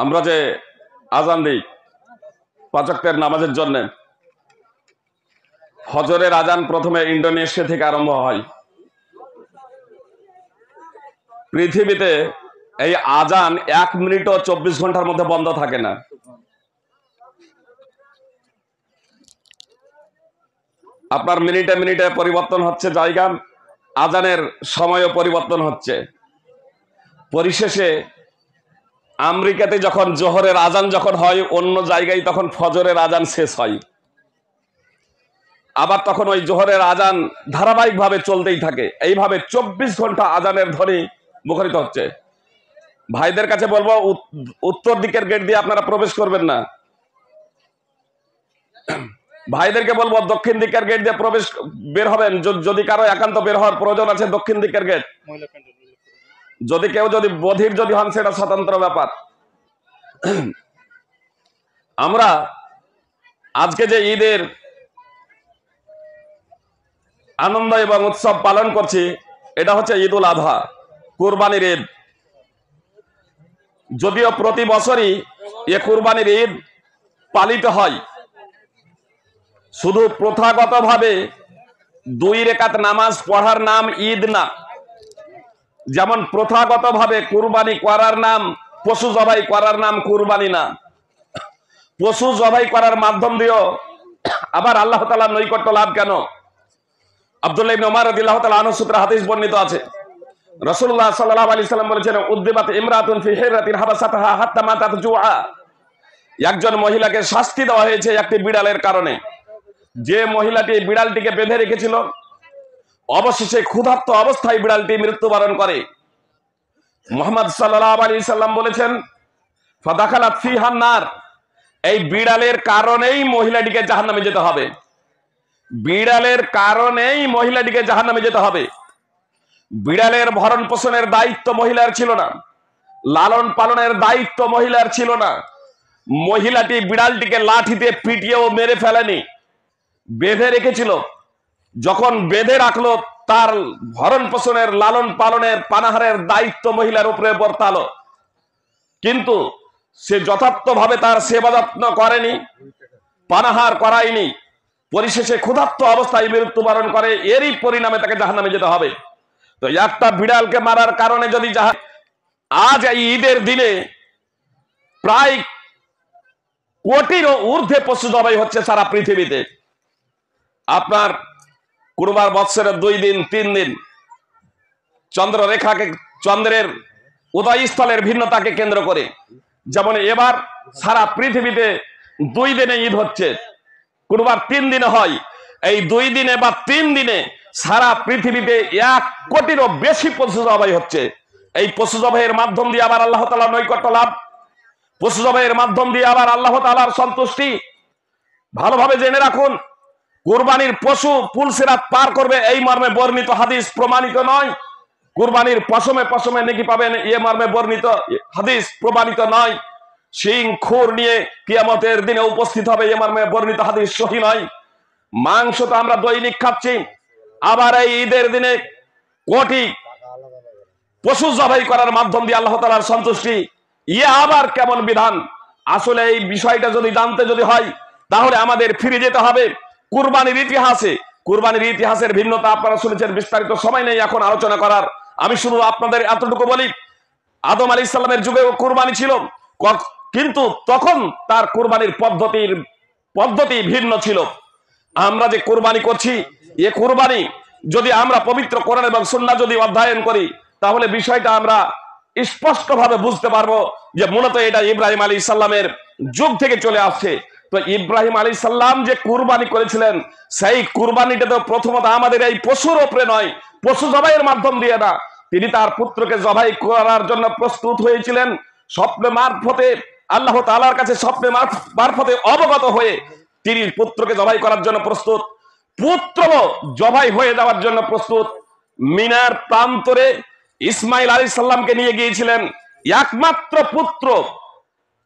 আমরা যে আজান দিই পাঁচ ওয়াক্তের নামাজের জন্য, ফজরের আজান প্রথমে ইন্দোনেশিয়া থেকে আরম্ভ হয়। পৃথিবীতে এই আজান 1 মিনিটও 24 ঘন্টার মধ্যে বন্ধ থাকে না। আপনার মিনিটে মিনিটে পরিবর্তন হচ্ছে জায়গা, আজানের সময়ও পরিবর্তন হচ্ছে। পরিশেষে আমেরিকাতে যখন জোহরের আজান যখন হয়, অন্য জায়গায় তখন ফজরের আজান শেষ হয়। আবার তখন ওই জোহরের আজান ধারাবাহিকভাবে চলতেই থাকে। এইভাবে 24 ঘন্টা আজানের ধ্বনি মুখরিত হচ্ছে। ভাইদের কাছে বলবো, উত্তর দিকের গেট দিয়ে আপনারা প্রবেশ করবেন না। ভাইদেরকে বলবো দক্ষিণ দিকের গেট দিয়ে প্রবেশ বের হবেন। যদি কারো একান্ত বের হওয়ার প্রয়োজন আছে, দক্ষিণ দিকের গেট। যদি কেউ বধির হন, সেটা স্বতন্ত্র ব্যাপার। আমরা আজকে যে ঈদের আনন্দ এবং উৎসব পালন করছি, এটা হচ্ছে ঈদ উল আযহা, কুরবানির ঈদ। যদিও প্রতি বছরই এ কুরবানির ঈদ পালিত হয়, শুধু প্রথাগতভাবে 2 রাকাত নামাজ পড়ার নাম ঈদ না। যেমন প্রথাগতভাবে কুরবানি করার নাম, পশু জবাই করার নাম কুরবানি না। পশু জবাই করার মাধ্যম দিয়েও আবার আল্লাহ তাআলার নৈকট্য লাভ কেন? আব্দুল্লাহ ইবনে উমর রাদিয়াল্লাহু তাআলা আনহু সূত্রে হাদিস বর্ণিত আছে, রাসূলুল্লাহ সাল্লাল্লাহু আলাইহি সাল্লাম বলেছেন, উদ্দিবাত ইমরাতুন ফি হিরাতিন হাবাসাতাহা হাত্তা মাতাত জুআ। একজন মহিলাকে শাস্তি দেওয়া হয়েছে একটি বিড়ালের কারণে। যে মহিলাটি বিড়ালটিকে বেঁধে রেখেছিল, অবশেষে ক্ষুধার্ত অবস্থায় বিড়ালটি মৃত্যুবরণ করে। মুহাম্মদ সাল্লাল্লাহু আলাইহি সাল্লাম বলেছেন, ফাদাখালাত ফিহান নার। এই বিড়ালের কারণেই মহিলাটিকে জাহান্নামে যেতে হবে। বিড়ালের কারণেই মহিলাটিকে জাহান্নামে যেতে হবে। বিড়ালের ভরণ পোষণের দায়িত্ব মহিলার ছিল না, লালন পালনের দায়িত্ব মহিলার ছিল না। মহিলাটি বিড়ালটিকে লাঠিতে পিটিয়েও মেরে ফেলেনি, বেঁধে রেখেছিল। যখন বেঁধে রাখলো, তার ভরণ পোষণের, লালন পালনের, পানাহারের দায়িত্ব মহিলার উপরে বর্তালো। কিন্তু সে যথার্থভাবে তার সেবা যত্ন করেনি, পানাহার করায়নি। পরিশেষে ক্ষুধার্ত অবস্থায় মৃত্যুবরণ করে। এরই পরিণামে তাকে জাহান্নামে যেতে হবে। তো একটা বিড়ালকে মারার কারণে যদি আজ এই ঈদের দিনে প্রায় কোটিরও ঊর্ধ্বে পশু জবাই হচ্ছে সারা পৃথিবীতে। আপনার কুরবান বৎসরের 2 দিন 3 দিন চন্দ্ররেখাকে, চন্দ্রের উদয়স্থলের ভিন্নতাকে কেন্দ্র করে, যেমন এবার সারা পৃথিবীতে 2 দিনে ঈদ হচ্ছে। কুরবান 3 দিনে হয়। এই 2 দিনে বা 3 দিনে সারা পৃথিবীতে 1 কোটিরও বেশি পশু জবাই হচ্ছে। এই পশু জবাইয়ের মাধ্যম দিয়ে আবার আল্লাহ তাআলার নৈকট্য লাভ, পশু জবাইয়ের মাধ্যম দিয়ে আবার আল্লাহ তাআলার সন্তুষ্টি। ভালোভাবে জেনে রাখুন, কুরবানির পশু পুলসিরাত পার করবে এই মর্মে বর্ণিত হাদিস প্রমাণিত নয়। কুরবানির পশমে পশমে নেকি পাবেন, এ মর্মে বর্ণিত হাদিস প্রমাণিত নয়। সিং খুর নিয়ে কিয়ামতের দিনে উপস্থিত হবে, এ মর্মে বর্ণিত হাদিস সহি নয়। মাংস তো আমরা দৈনিক খাচ্ছি, আবার এই ঈদের দিনে কোটি পশু জবাই করার মাধ্যম দিয়ে আল্লাহ তাআলার সন্তুষ্টি, ইয়ে আবার কেমন বিধান? আসলে এই বিষয়টা যদি জানতে হয়, তাহলে আমাদের ফিরে যেতে হবে কুরবানির ইতিহাসে। কুরবানির ইতিহাসের ভিন্নতা আপনারা শুনেছেন, বিস্তারিত সময় নেই এখন আলোচনা করার। আমি শুধু আপনাদের এতটুকু বলি, আদম আলাইহিস সালামের যুগেও কুরবানি ছিল, কিন্তু তখন তার কুরবানির পদ্ধতি ভিন্ন ছিল। আমরা যে কুরবানি করছি, এ কুরবানি যদি আমরা পবিত্র কোরআন এবং সুন্নাহ যদি অধ্যয়ন করি, তাহলে বিষয়টা আমরা স্পষ্টভাবে বুঝতে পারবো যে মূলত এটা ইব্রাহিম আলাইহিস সালামের যুগ থেকে চলে আসছে। তো ইব্রাহিম আলাইহিস সালাম যে কুরবানি করেছিলেন, সেই কুরবানিটা তো প্রথমত আমাদের এই পশুর উপরে নয়, পশু জবাইয়ের মাধ্যম দিয়ে না। তিনি তার পুত্রকে জবাই করার জন্য প্রস্তুত হয়েছিলেন। স্বপ্নে মারফতে, আল্লাহ তাআলার কাছে স্বপ্নে মারফতে অবগত হয়ে তিনি পুত্রকে জবাই করার জন্য প্রস্তুত। পুত্র জবাই হয়ে যাওয়ার জন্য প্রস্তুত। মিনার প্রান্তরে ইসমাইল আলাইহিস সালামকে নিয়ে গিয়েছিলেন, একমাত্র পুত্র।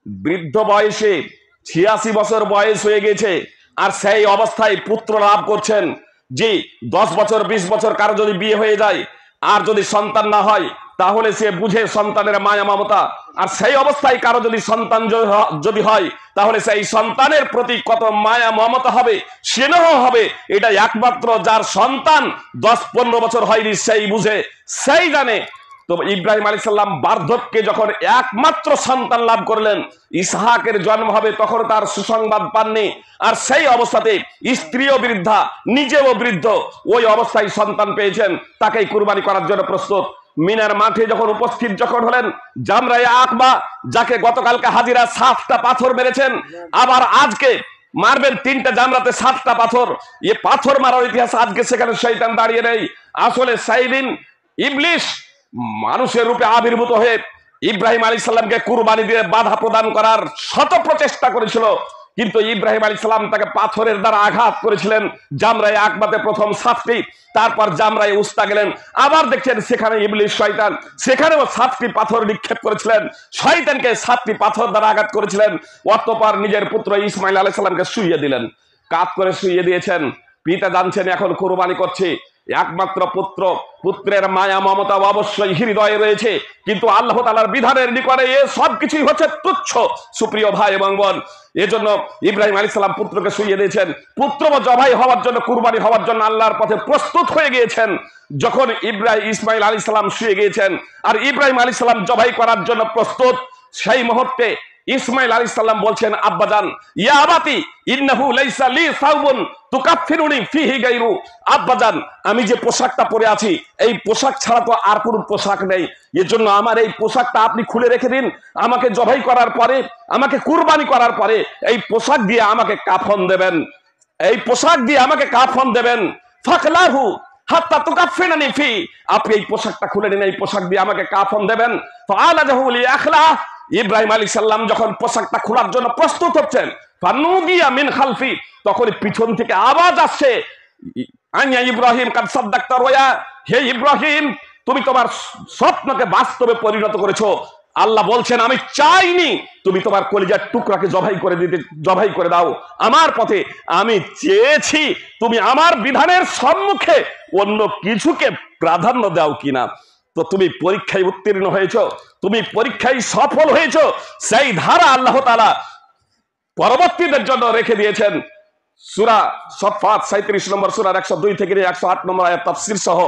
বৃদ্ধ বয়সে 86 বছর বয়স হয়ে গেছে, আর সেই অবস্থায় পুত্র লাভ করছেন। জি, 10 বছর 20 বছর কারো যদি বিয়ে হয়ে যায়, আর যদি সন্তান না হয় তাহলে সে বুঝে সন্তানের মায়া মমতা, আর সেই অবস্থায় কারো যদি সন্তান যদি হয় তাহলে সেই সন্তানের প্রতি কত মায়া মমতা হবে, স্নেহ হবে, এটা একমাত্র যার সন্তান 10-15 বছর হয়নি সেই বুঝে, সেই জানে। তো ইব্রাহিম আলাইহিস সালাম বার্ধক্যে যখন একমাত্র সন্তান লাভ করলেন, ইসহাকের জন্ম হবে, তখন তার সুসংবাদ পাননি, আর সেই অবস্থাতে স্ত্রীও বৃদ্ধা, নিজেও বৃদ্ধ, ওই অবস্থায় সন্তান পেয়েছেন, তাকেই কুরবানি করার জন্য প্রস্তুত। মিনার মাঠে যখন উপস্থিত যখন হলেন জামরায়ে আকবা, যাকে গতকালকে হাজিরা 7টা পাথর মেরেছেন, আবার আজকে মারবেন 3টা জামরাতে 7টা পাথর। এ পাথর মারার ইতিহাস আজকে সেখানে শয়তান দাঁড়িয়ে নেই। আসলে সাইদিন ইবলিশ মানুষের রূপে আবির্ভূত হয়ে ইব্রাহিম আলাইহিস সালামকে কুরবানি দিয়ে বাধা প্রদান করার শত প্রচেষ্টা করেছিল, কিন্তু ইব্রাহিম আলাইহিস সালাম তাকে পাথরের দ্বারা আঘাত করেছিলেন। জামরায়ে আকবাতে প্রথম 7টি, তারপর জামরায়ে উস্তা গেলেন, আবার দেখছেন সেখানে ইবলিশ শয়তান সেখানেও 7টি পাথর নিক্ষেপ করেছিলেন, শয়তানকে 7টি পাথর দ্বারা আঘাত করেছিলেন। অতঃপর নিজের পুত্র ইসমাইল আলাইহিস সালামকে শুইয়ে দিলেন, কাত করে শুইয়ে দিয়েছেন। পিতা জানছেন এখন কুরবানি করছে, একমাত্র পুত্র, পুত্রের মায়া মমতা অবশ্যই হৃদয়ে রয়েছে, কিন্তু আল্লাহ তাআলার বিধানের নিকটে এ সবকিছুই হচ্ছে তুচ্ছ। সুপ্রিয় ভাই এবং বোন, এজন্য ইব্রাহিম আলাইহিস সালাম পুত্রকে শুইয়ে দিয়েছেন, পুত্র জবাই হওয়ার জন্য, কুরবানি হওয়ার জন্য আল্লাহর পথে প্রস্তুত হয়ে গিয়েছেন। যখন ইসমাইল আলাইহিস সালাম শুয়ে গিয়েছেন আর ইব্রাহিম আলাইহিস সালাম জবাই করার জন্য প্রস্তুত, সেই মুহূর্তে ইসমাইল আলাইহিস সালাম বলছেন, আব্বাজান, ইয়া আবাতি ইন্নাহু লাইসা লি সাওবুন তুকাফিরুনি ফিহি গায়রু। আব্বাজান, আমি যে পোশাকটা পরে আছি এই পোশাক ছাড়া তো আর কোনো পোশাক নেই, এজন্য আমার এই পোশাকটা আপনি খুলে রেখে দিন। আমাকে জবাই করার পরে, আমাকে কুরবানি করার পরে এই পোশাক দিয়ে আমাকে কাফন দেবেন, এই পোশাক দিয়ে আমাকে কাফন দেবেন। ফাকলাহু হাত্তা তুকাফিনানি ফি, আপনি এই পোশাকটা খুলে নিন, এই পোশাক দিয়ে আমাকে কাফন দেবেন। ফাআলাজাহু লিয়াখলা, ইব্রাহিম আলাইহিস সালাম যখন পোশাকটা খোলার জন্য প্রস্তুত হচ্ছেন, ফানুদিয়া মিন খালফি, তখন পিছন থেকে আওয়াজ আসছে, আনিয়া ইব্রাহিম কাদ সাদ্দাকতা রুয়া, হে ইব্রাহিম, তুমি তোমার স্বপ্নকে বাস্তবে পরিণত করেছো। আল্লাহ বলছেন, আমি চাইনি তুমি তোমার কলিজার টুকরাকে জবাই করে দাও আমার পথে, আমি চেয়েছি তুমি আমার বিধানের সম্মুখে অন্য কিছুকে প্রাধান্য দাও কিনা। তো তুমি পরীক্ষায় উত্তীর্ণ হয়েছো, তুমি পরীক্ষায় সফল হয়েছো, সেই ধারা আল্লাহ তাআলা পরবর্তীদের জন্য রেখে দিয়েছেন। সূরা সফফাত 37 নম্বর সূরার 102 থেকে 108 নম্বর আয়াত তাফসীর সহ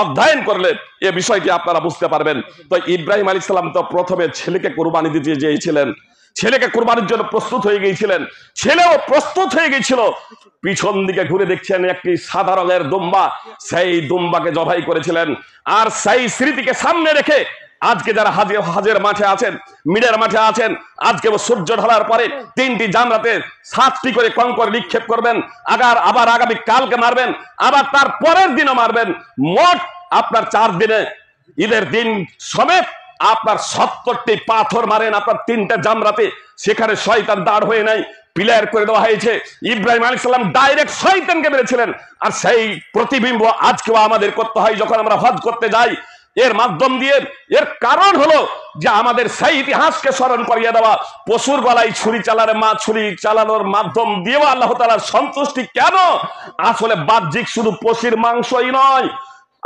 অধ্যয়ন করলে এই বিষয়টি আপনারা বুঝতে পারবেন। তো ইব্রাহিম আলাইহিস সালাম তো প্রথমে ছেলেকে কুরবানি দিতে চেয়েছিলেন, ছেলেকে কুরবানির জন্য প্রস্তুত হয়ে গিয়েছিলেন, ছেলেও প্রস্তুত হয়ে গিয়েছিল। পিছন দিকে ঘুরে দেখছেন একটি সাদা রঙের দুম্বা, সেই দুম্বাকে জবাই করেছিলেন। আর সেই স্মৃতিকে সামনে রেখে আজকে যারা হাজের মাঠে আছেন, মিনার মাঠে আছেন, আজকে সূর্য ঢলার পরে 3টি জামরাতে 7টি করে কঙ্কর নিক্ষেপ করবেন, আবার আগামী কালকে মারবেন, আবার তার পরের দিনও মারবেন। মোট আপনার 4 দিনে, ঈদের দিন সমেত আপনার 70টি পাথর মারেন আপনার 3টা জামরাতে। সেখানে শয়তান দাঁড় হয়ে নাই, প্লেয়ার করে দেওয়া হয়েছে। ইব্রাহিম আলাইহিস সালাম ডাইরেক্ট শয়তানকে মেরেছিলেন, আর সেই প্রতিবিম্ব আজকেও আমাদের করতে হয় যখন আমরা হজ করতে যাই। এর মাধ্যম দিয়ে, এর কারণ হলো যে আমাদের সেই ইতিহাসকে স্মরণ করিয়ে দেওয়া। পশুর গলায় ছুরি চালানোর মাধ্যম দিয়েও আল্লাহ তাআলার সন্তুষ্টি কেন? আসলে বাহ্যিক শুধু পশুর মাংসই নয়,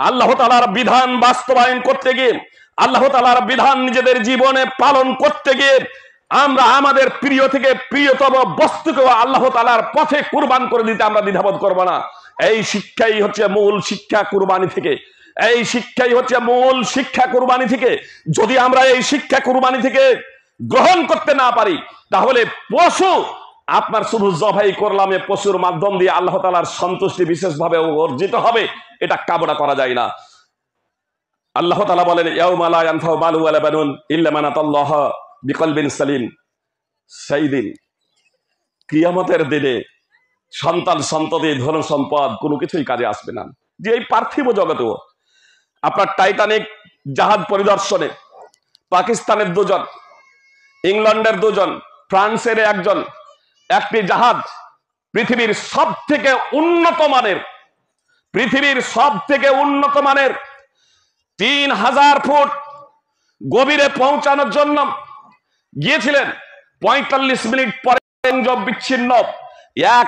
আল্লাহ তাআলার বিধান বাস্তবায়ন করতে গিয়ে, আল্লাহ তাআলার বিধান নিজেদের জীবনে পালন করতে গিয়ে আমরা আমাদের প্রিয় থেকে প্রিয়তম বস্তুকেও আল্লাহ তাআলার পথে কুরবান করে দিতে আমরা দ্বিধাবোধ করব না। এই শিক্ষাই হচ্ছে মূল শিক্ষা কুরবানি থেকে, এই শিক্ষাই হচ্ছে মূল শিক্ষা কুরবানি থেকে। যদি আমরা এই শিক্ষা কুরবানি থেকে গ্রহণ করতে না পারি, তাহলে পশু আপনার শুধু জবাই করলাম, এ পশুর মাধ্যম দিয়ে আল্লাহ তাআলার সন্তুষ্টি বিশেষভাবে অর্জিত হবে, এটা কামনা করা যায় না। আল্লাহ তাআলা বলেন, ইয়াউমা লা ইয়ানফাউ মালুন ওয়ালা বানুন ইল্লা মান আতাল্লাহা বিকলবিন সালিম। সেই দিন, কিয়ামতের দিনে সন্তান সন্ততি ধন সম্পদ কোনো কিছুই কাজে আসবে না। যে এই পার্থিব জগতেও আপনার টাইটানিক জাহাজ পরিদর্শনে পাকিস্তানের 2 জন, ইংল্যান্ডের 2 জন, ফ্রান্সের 1 জন, একটি জাহাজ পৃথিবীর সব থেকে উন্নত মানের 3000 ফুট গভীরে পৌঁছানোর জন্য গিয়েছিলেন। 45 মিনিট পরে সংযোগ বিচ্ছিন্ন।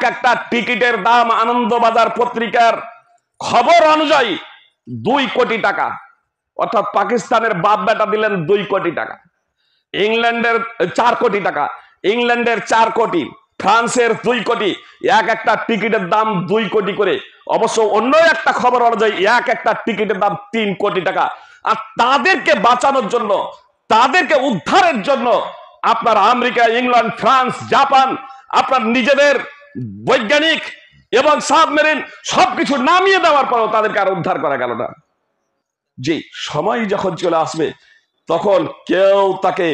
একটা টিকিটের দাম আনন্দবাজার পত্রিকার খবর অনুযায়ী 2 কোটি টাকা, অর্থাৎ পাকিস্তানের বাপ বেটা দিলেন 2 কোটি টাকা, ইংল্যান্ডের 4 কোটি টাকা, ইংল্যান্ডের 4 কোটি, ফ্রান্সের 2 কোটি, একটা টিকিটের দাম 2 কোটি করে। অবশ্য অন্য একটা খবর অনুযায়ী একটা টিকিটের দাম 3 কোটি টাকা। আর তাদেরকে বাঁচানোর জন্য, তাদেরকে উদ্ধারের জন্য আপনার আমেরিকা, ইংল্যান্ড, ফ্রান্স, জাপান আপনার নিজেদের বৈজ্ঞানিক এবং সাবমেরিন সবকিছু নামিয়ে দেওয়ার পরও তাদেরকে আর উদ্ধার করা গেল না। জি, সময় যখন চলে আসবে তখন কেউ তাকে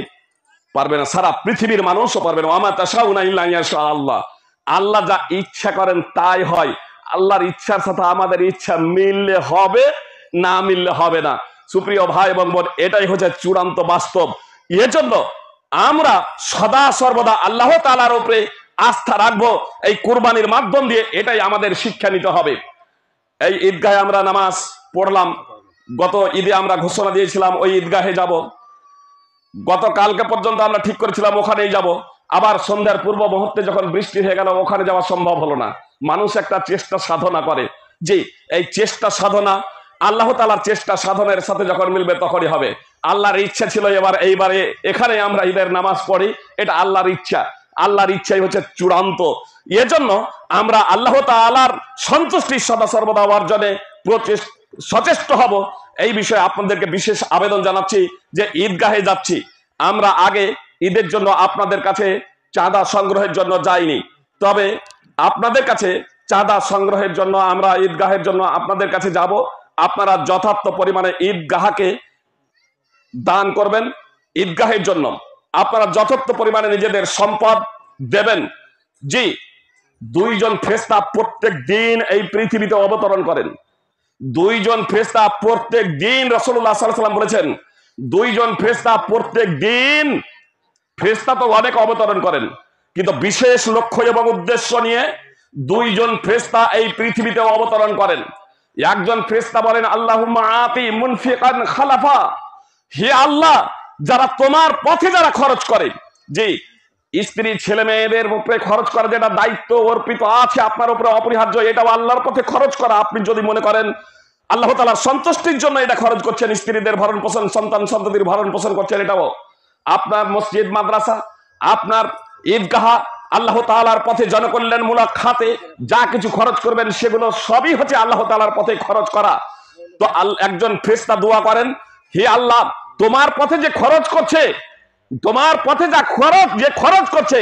পারবে না, সারা পৃথিবীর মানুষও পারবে না। ওয়া মা তাশাউনা ইল্লা ইয়াশা আল্লাহ। আল্লাহ যা ইচ্ছা করেন তাই হয়। আল্লাহর ইচ্ছার সাথে আমাদের ইচ্ছা মিললে হবে, না মিললে হবে না। সুপ্রিয় ভাই এবং বোন, এটাই হচ্ছে চূড়ান্ত বাস্তব। এজন্য আমরা সদা সর্বদা আল্লাহ তাআলার উপরে আস্থা রাখবো এই কুরবানির মাধ্যম দিয়ে। এটাই আমাদের শিক্ষা নিতে হবে। এই ঈদগাহে আমরা নামাজ পড়লাম, গত ঈদে আমরা ঘোষণা দিয়েছিলাম ওই ঈদগাহে যাব। গতকালকে পর্যন্ত আমরা ঠিক করেছিলাম ওখানেই যাব। আবার সন্ধ্যার পূর্ব মুহূর্তে যখন বৃষ্টি হয়ে গেল ওখানে যাওয়া সম্ভব হলো না। মানুষ একটা চেষ্টা সাধনা করে, জি এই চেষ্টা সাধনা আল্লাহ তাআলার চেষ্টা সাধনের সাথে যখন মিলবে তখনই হবে। আল্লাহর ইচ্ছা ছিল এইবারে এখানে আমরা ঈদের নামাজ পড়ি, এটা আল্লাহর ইচ্ছা। আল্লাহর ইচ্ছাই হচ্ছে চূড়ান্ত। এজন্য আমরা আল্লাহ তাআলার সন্তুষ্টি সদা সর্বদা অর্জনে সচেষ্ট হব। এই বিষয়ে আপনাদেরকে বিশেষ আবেদন জানাচ্ছি যে ঈদগাহে যাচ্ছি, আমরা আগে ঈদের জন্য আপনাদের কাছে চাঁদা সংগ্রহের জন্য যাইনি, তবে আপনাদের কাছে চাঁদা সংগ্রহের জন্য আমরা ঈদগাহের জন্য আপনাদের কাছে যাব। আপনারা যথার্থ পরিমাণে ঈদগাহকে দান করবেন। ঈদগাহের জন্য আপনারা যথার্থ পরিমাণে নিজেদের সম্পদ দেবেন। জি, 2 জন ফেরেশতা প্রত্যেক দিন এই পৃথিবীতে অবতরণ করেন। 2 জন ফেরেশতা প্রত্যেক দিন, রাসূলুল্লাহ সাল্লাল্লাহু আলাইহি ওয়াসাল্লাম বলেছেন 2 জন ফেরেশতা প্রত্যেক দিন। ফেরেশতা তো অনেক অবতরণ করেন, কিন্তু বিশেষ লক্ষ্য এবং উদ্দেশ্য নিয়ে 2 জন ফেরেশতা এই পৃথিবীতে অবতরণ করেন। একজন ফেরেশতা বলেন আল্লাহুম্মা আতি মুনফিকান খালাফা, হে আল্লাহ যারা তোমার পথে যারা খরচ করে, জি স্ত্রী ছেলে মেয়েদের উপরে খরচ করা যেটা দায়িত্ব অর্পিত আছে আপনার উপরে অপরিহার্য, এটাও আল্লাহর পথে খরচ করা। আপনি যদি মনে করেন আল্লাহ তাআলার সন্তুষ্টির জন্য এটা খরচ করছেন, স্ত্রীদের ভরণ পোষণ, সন্তান সন্ততির ভরণ পোষণ করছেন, এটাও আপনার মসজিদ মাদ্রাসা, আপনার ঈদগাহ, আল্লাহ তাআলার পথে জনকল্যাণমূলক খাতে যা কিছু খরচ করবেন সেগুলো সবই হচ্ছে আল্লাহ তাআলার পথে খরচ করা। তো একজন ফেরেশতা দোয়া করেন, হে আল্লাহ তোমার পথে যে খরচ করছে, তোমার পথে যে খরচ করছে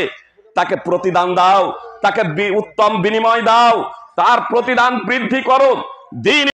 তাকে প্রতিদান দাও, তাকে উত্তম বিনিময় দাও, তার প্রতিদান বৃদ্ধি করো। দিন